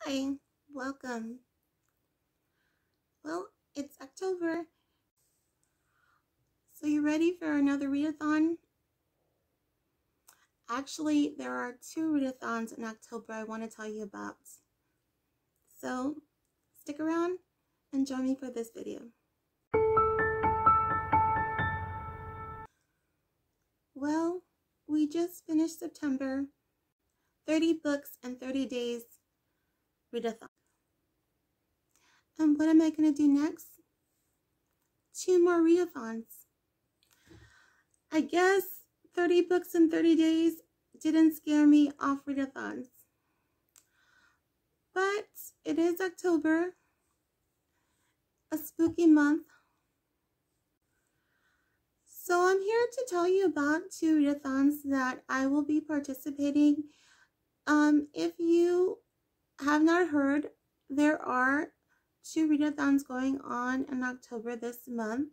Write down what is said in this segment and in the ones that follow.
Hi, welcome. Well, it's October, so you ready for another readathon? Actually, there are two readathons in October I want to tell you about. So, stick around and join me for this video. Well, we just finished September, 30 books and 30 days readathon. And what am I going to do next? 2 more readathons. I guess 30 books in 30 days didn't scare me off readathons. But it is October, a spooky month. So I'm here to tell you about 2 readathons that I will be participating. If you have not heard, there are 2 readathons going on in October this month.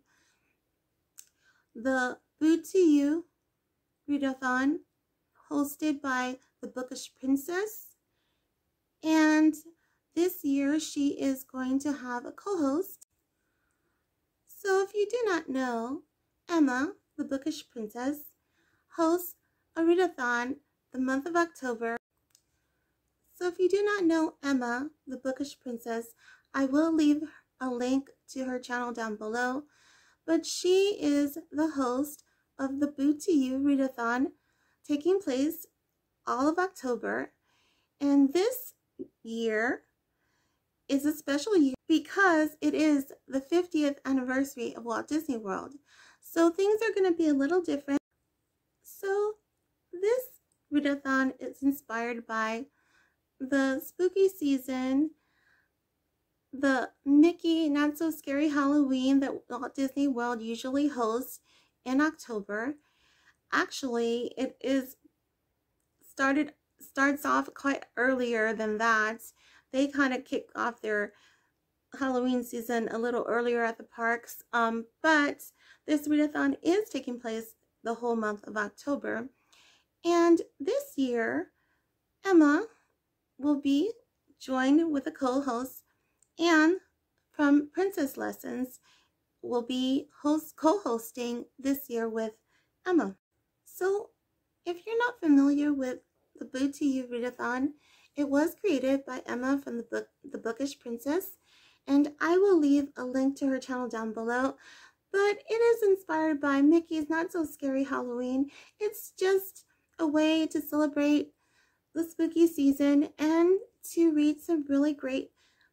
The BooToYouReadAThon, hosted by the Bookish Princess, and this year she is going to have a co-host. So if you do not know, Emma, the Bookish Princess, hosts a readathon the month of October. So if you do not know Emma, the Bookish Princess, I will leave a link to her channel down below. But she is the host of the BooToYouReadAthon, taking place all of October. And this year is a special year because it is the 50th anniversary of Walt Disney World. So things are going to be a little different. So this readathon is inspired by the spooky season, the Mickey Not So Scary Halloween that Walt Disney World usually hosts in October. Actually, starts off quite earlier than that. They kind of kick off their Halloween season a little earlier at the parks. But this readathon is taking place the whole month of October. And this year, Emma will be joined with a co-host, and from Princess Lessons will be co-hosting this year with Emma. So if you're not familiar with the BooToYouReadAthon, it was created by Emma from the Bookish Princess, and I will leave a link to her channel down below. But it is inspired by Mickey's Not So Scary Halloween. It's just a way to celebrate the spooky season and to read some really great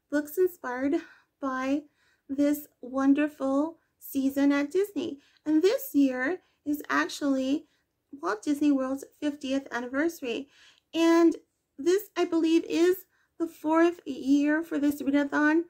books inspired by this wonderful season at Disney. And this year is actually Walt Disney World's 50th anniversary. And this, I believe, is the 4th year for this readathon.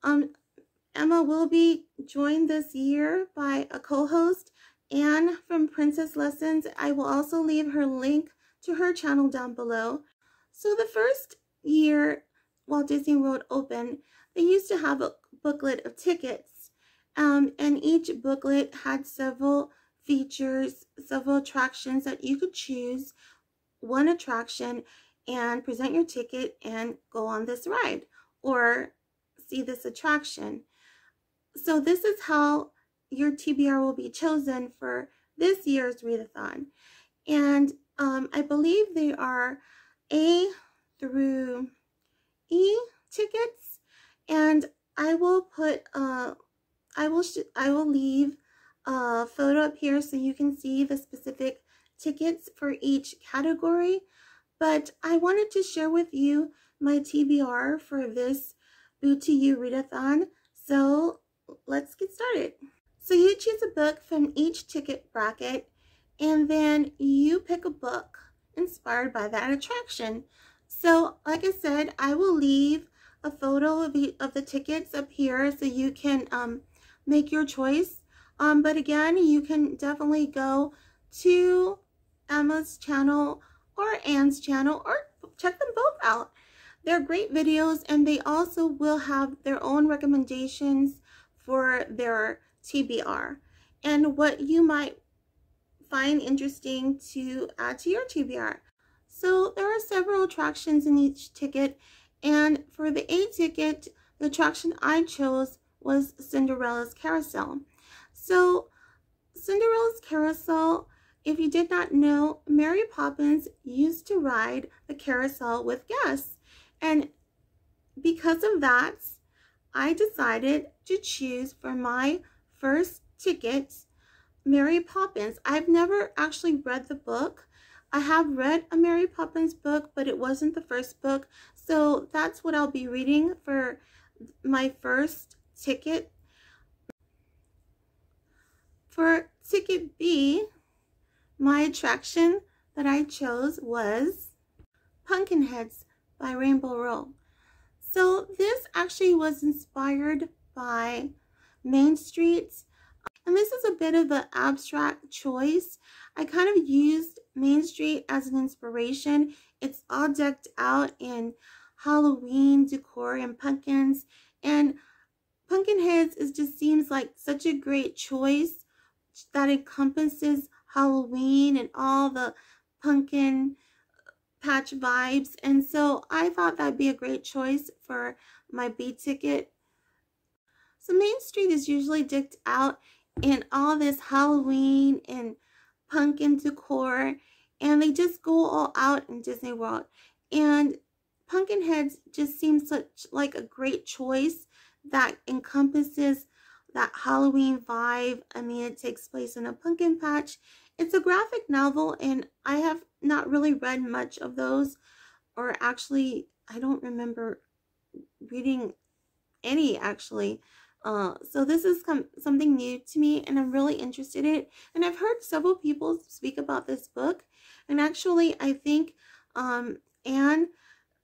Emma will be joined this year by a co-host, Anne from Princess Lessons. I will also leave her link to her channel down below. So the first year Walt Disney World opened, they used to have a booklet of tickets, and each booklet had several features, several attractions that you could choose one attraction and present your ticket and go on this ride or see this attraction. So this is how your TBR will be chosen for this year's readathon. And I believe they are A through E tickets, and I will put I will leave a photo up here so you can see the specific tickets for each category. But I wanted to share with you my TBR for this BooToYouReadAthon. So let's get started. So you choose a book from each ticket bracket, and then you pick a book inspired by that attraction. So like I said, I will leave a photo of the tickets up here so you can make your choice. But again, you can definitely go to Emma's channel or Anne's channel or check them both out. They're great videos, and they also will have their own recommendations for their TBR and what you might find interesting to add to your TBR. So there are several attractions in each ticket, And for the A ticket, the attraction I chose was Cinderella's Carousel. So Cinderella's Carousel, if you did not know, Mary Poppins used to ride the carousel with guests. And because of that, I decided to choose for my first ticket Mary Poppins. I've never actually read the book. I have read a Mary Poppins book, but it wasn't the first book. So that's what I'll be reading for my first ticket. For ticket B, my attraction that I chose was Pumpkinheads by Rainbow Rowell. So this actually was inspired by Main Street. And this is a bit of an abstract choice. I kind of used Main Street as an inspiration. It's all decked out in Halloween decor and pumpkins. And Pumpkinheads just seems like such a great choice that encompasses Halloween and all the pumpkin patch vibes. And so I thought that'd be a great choice for my B ticket. So Main Street is usually decked out in all this Halloween and pumpkin decor, and they just go all out in Disney World. And Pumpkinheads just seems such like a great choice that encompasses that Halloween vibe. I mean, it takes place in a pumpkin patch. It's a graphic novel, and I have not really read much of those, or actually, I don't remember reading any actually. So this is something new to me, and I'm really interested in it. And I've heard several people speak about this book, and actually, I think Anne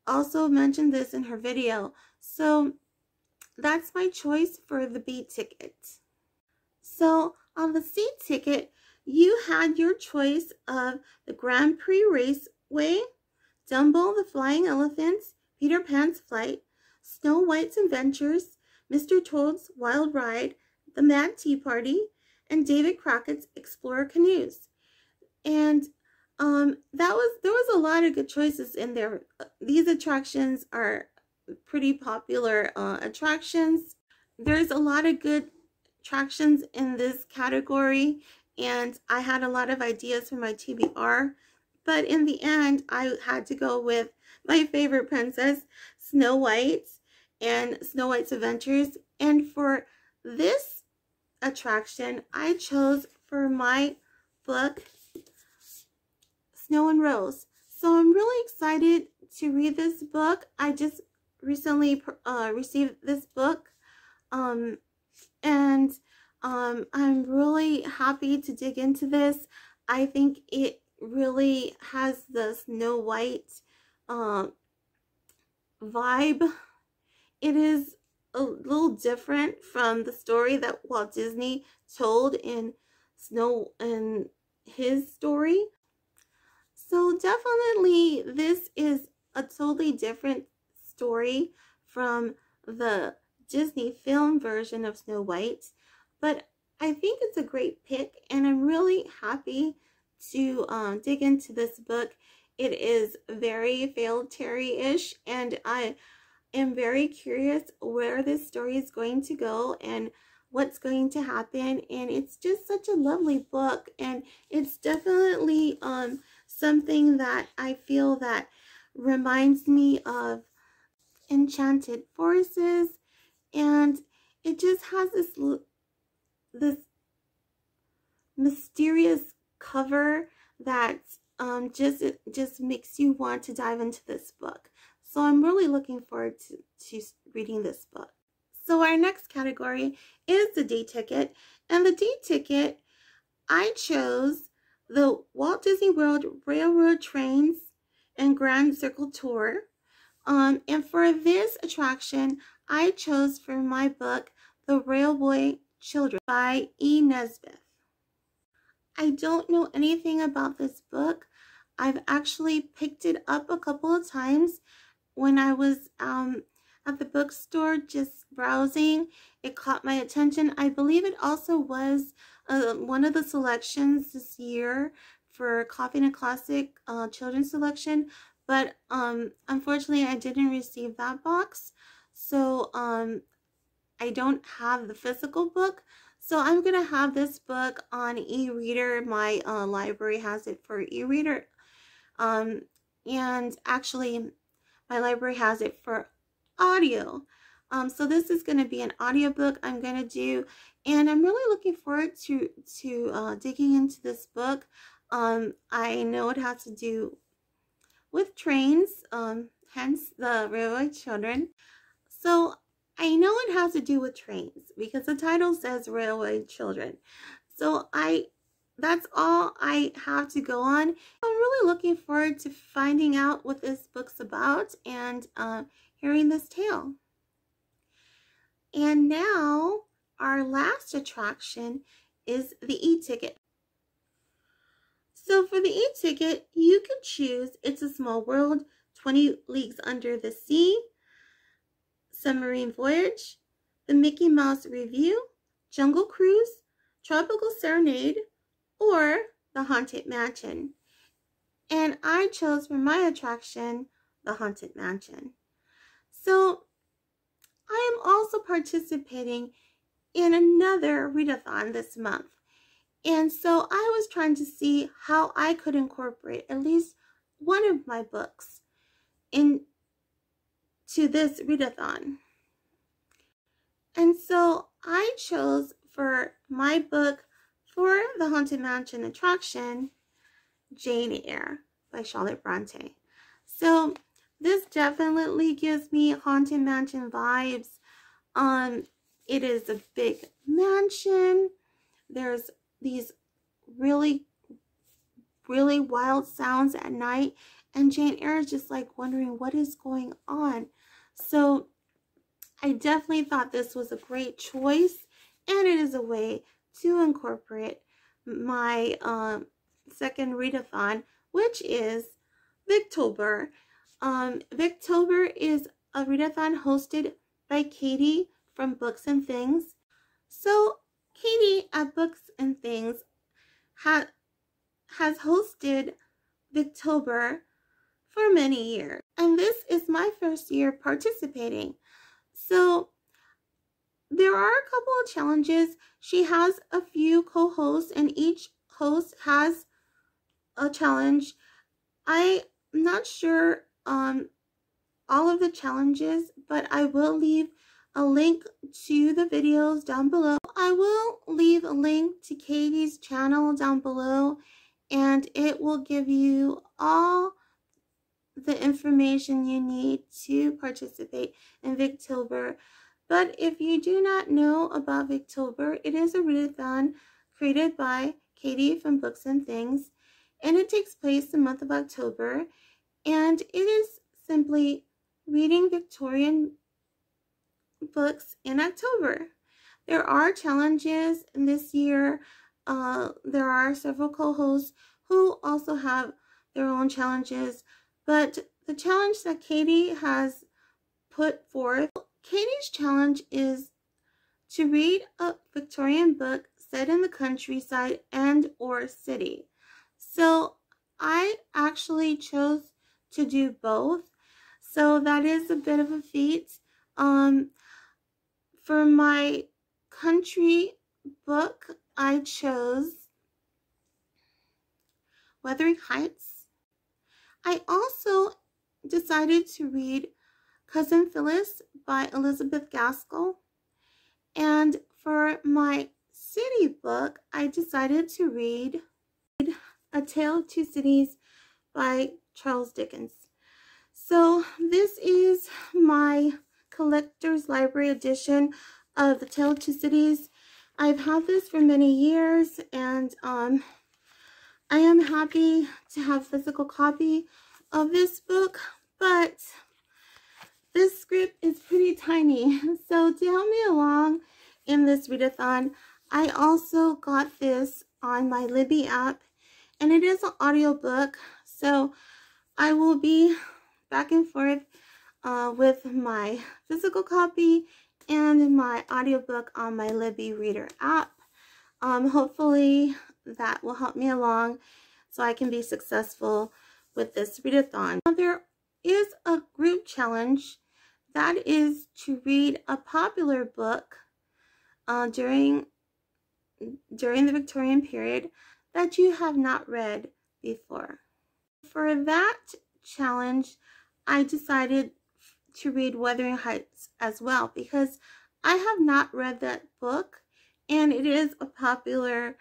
also mentioned this in her video. So that's my choice for the B ticket. So on the C ticket, you had your choice of the Grand Prix Raceway, Dumbo the Flying Elephant, Peter Pan's Flight, Snow White's Adventures, Mr. Toad's Wild Ride, The Mad Tea Party, and David Crockett's Explorer Canoes. And there was a lot of good choices in there. These attractions are pretty popular attractions. There's a lot of good attractions in this category, and I had a lot of ideas for my TBR, but in the end I had to go with my favorite princess, Snow White, and Snow White's Adventures. And for this attraction, I chose for my book Snow and Rose. So I'm really excited to read this book. I just recently received this book, and I'm really happy to dig into this. I think it really has the Snow White vibe. It is a little different from the story that Walt Disney told in his story. So definitely this is a totally different story from the Disney film version of Snow White, but I think it's a great pick, and I'm really happy to dig into this book. It is very fairy tale-ish, and I am very curious where this story is going to go and what's going to happen. And it's just such a lovely book, and it's definitely something that I feel that reminds me of Enchanted Forests, and it just has this mysterious cover that just makes you want to dive into this book. So I'm really looking forward to reading this book. So our next category is the D ticket, and the D ticket, I chose the Walt Disney World Railroad Trains and Grand Circle Tour. And for this attraction, I chose for my book The Railway Children by E. Nesbit. I don't know anything about this book. I've actually picked it up a couple of times when I was at the bookstore just browsing. It caught my attention. I believe it also was one of the selections this year for Coffee and a Classic children's selection, but unfortunately I didn't receive that box, so I don't have the physical book. So I'm gonna have this book on e-reader. My library has it for e-reader, and actually my library has it for audio. So this is going to be an audiobook I'm going to do, and I'm really looking forward to digging into this book. I know it has to do with trains, hence the railway children. So I know it has to do with trains because the title says railway children. So that's all I have to go on. I'm really looking forward to finding out what this book's about and hearing this tale. And now our last attraction is the e-ticket. So for the e-ticket, you can choose It's a Small World, 20 Leagues Under the Sea, Submarine Voyage, The Mickey Mouse Review, Jungle Cruise, Tropical Serenade, or The Haunted Mansion. And I chose for my attraction The Haunted Mansion. So I am also participating in another Read-A-Thon this month. And so I was trying to see how I could incorporate at least one of my books into this Read-A-Thon. And so I chose for my book for the Haunted Mansion attraction, Jane Eyre by Charlotte Bronte. So this definitely gives me Haunted Mansion vibes. It is a big mansion. There's these really wild sounds at night, and Jane Eyre is just like wondering what is going on. So I definitely thought this was a great choice, and it is a way to incorporate my second Read-A-Thon, which is Victober. Victober is a Read-A-Thon hosted by Katie from Books and Things. So Katie at Books and Things has hosted Victober for many years, and this is my first year participating. So there are a couple of challenges. She has a few co-hosts, and each host has a challenge. I'm not sure all of the challenges, but I will leave a link to the videos down below. I will leave a link to Katie's channel down below, and it will give you all the information you need to participate in Victober. But if you do not know about Victober, it is a Read-A-Thon created by Katie from Books and Things, and it takes place the month of October, and it is simply reading Victorian books in October. There are challenges this year. There are several co-hosts who also have their own challenges, but the challenge that Katie has put forth, Katie's challenge is to read a Victorian book set in the countryside and or city. So I actually chose to do both, so that is a bit of a feat. For my country book, I chose Wuthering Heights. I also decided to read Cousin Phillis by Elizabeth Gaskill. And for my city book, I decided to read A Tale of Two Cities by Charles Dickens. So this is my collector's library edition of The Tale of Two Cities. I've had this for many years, and I am happy to have a physical copy of this book, but this script is pretty tiny. So to help me along in this Read-A-Thon, I also got this on my Libby app, and it is an audiobook. So I will be back and forth with my physical copy and my audiobook on my Libby Reader app. Hopefully that will help me along so I can be successful with this read-a-thon. Now, there is a group challenge that is to read a popular book during the Victorian period that you have not read before. For that challenge, I decided to read Wuthering Heights as well because I have not read that book and it is a popular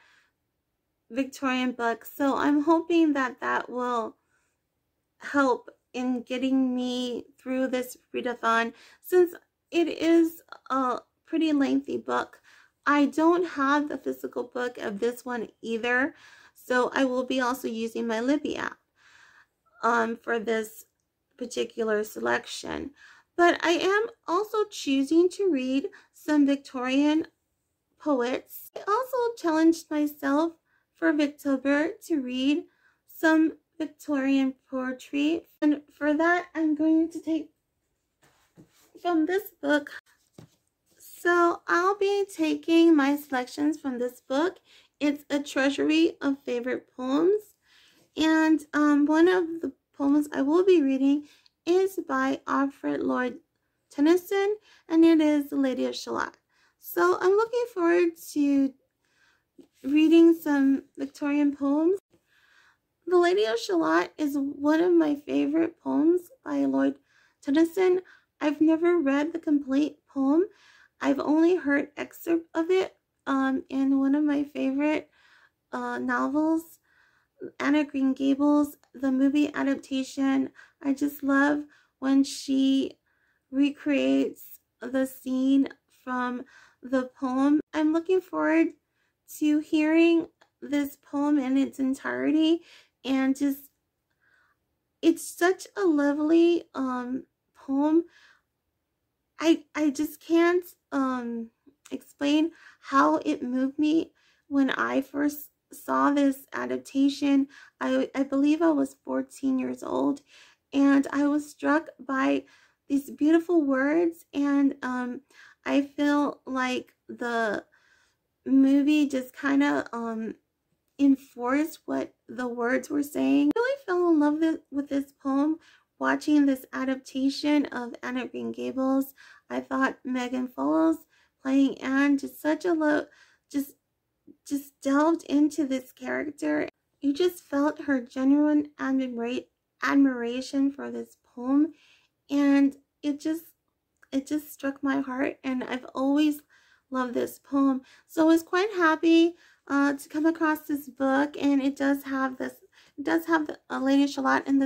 Victorian book, so I'm hoping that that will help in getting me through this read-a-thon since it is a pretty lengthy book. I don't have the physical book of this one either, so I will be also using my Libby app for this particular selection. But I am also choosing to read some Victorian poets. I also challenged myself for Victober to read some Victorian poetry, and for that I'm going to take from this book. So I'll be taking my selections from this book. It's a treasury of favorite poems, and one of the poems I will be reading is by Alfred Lloyd Tennyson, and it is The Lady of Shalat. So I'm looking forward to reading some Victorian poems. The Lady of Shalat is one of my favorite poems by Lloyd Tennyson. I've never read the complete poem. I've only heard excerpt of it in one of my favorite novels, Anne of Green Gables, the movie adaptation. I just love when she recreates the scene from the poem. I'm looking forward to hearing this poem in its entirety, and just it's such a lovely poem. I just can't explain how it moved me when I first saw this adaptation. I believe I was 14 years old, and I was struck by these beautiful words, and I feel like the movie just kind of enforced what the words were saying. I really fell in love with this poem watching this adaptation of Anne of Green Gables. I thought Megan Follows playing Anne just such a low, just delved into this character. You just felt her genuine admiration for this poem, and it just struck my heart, and I've always loved this poem. So I was quite happy to come across this book, and it does have the Lady of Shalat in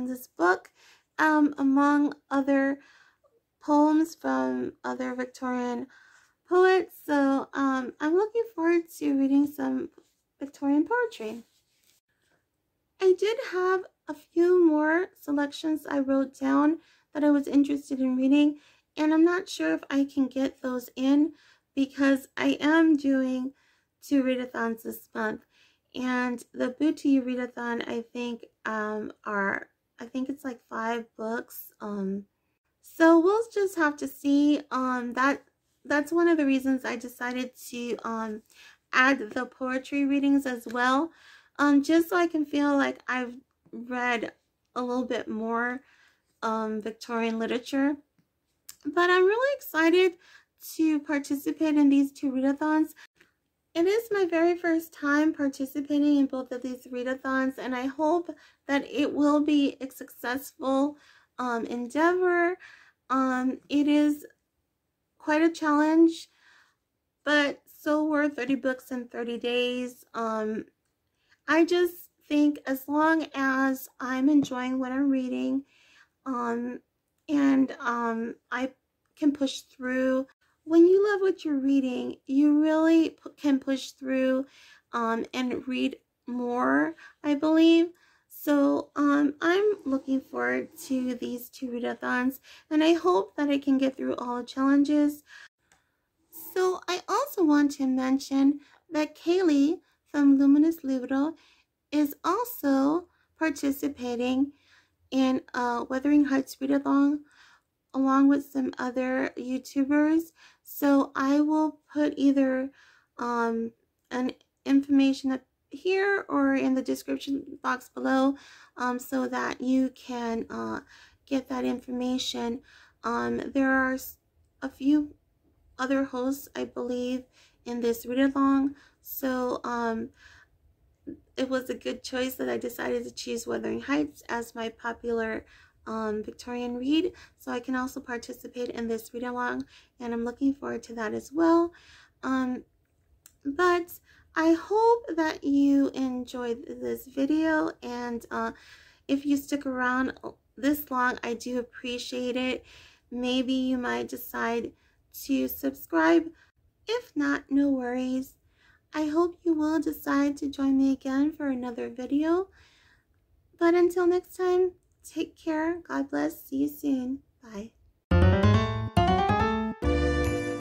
this book, among other poems from other Victorian poets. So I'm looking forward to reading some Victorian poetry. I did have a few more selections I wrote down that I was interested in reading, and I'm not sure if I can get those in because I am doing 2 read-a-thons this month, and the BooToYouReadAThon I think it's like 5 books. So we'll just have to see. That's one of the reasons I decided to add the poetry readings as well, just so I can feel like I've read a little bit more Victorian literature. But I'm really excited to participate in these 2 read-a-thons. It is my very first time participating in both of these read-a-thons, and I hope that it will be a successful endeavor. It is quite a challenge, but so were 30 books in 30 days. I just think as long as I'm enjoying what I'm reading, and I can push through. When you love what you're reading, you really can push through and read more, I believe. So I'm looking forward to these 2 read-a-thons, and I hope that I can get through all the challenges. So I also want to mention that Kaylee from Luminous Libro is also participating in Wuthering Heights Read-A-Thon along with some other YouTubers. So I will put either an information here or in the description box below, so that you can get that information. There are a few other hosts, I believe, in this read-along, so it was a good choice that I decided to choose Wuthering Heights as my popular Victorian read, so I can also participate in this read-along, and I'm looking forward to that as well. But I hope that you enjoyed this video, and if you stick around this long, I do appreciate it. Maybe you might decide to subscribe. If not, no worries. I hope you will decide to join me again for another video. But until next time, take care. God bless. See you soon. Bye.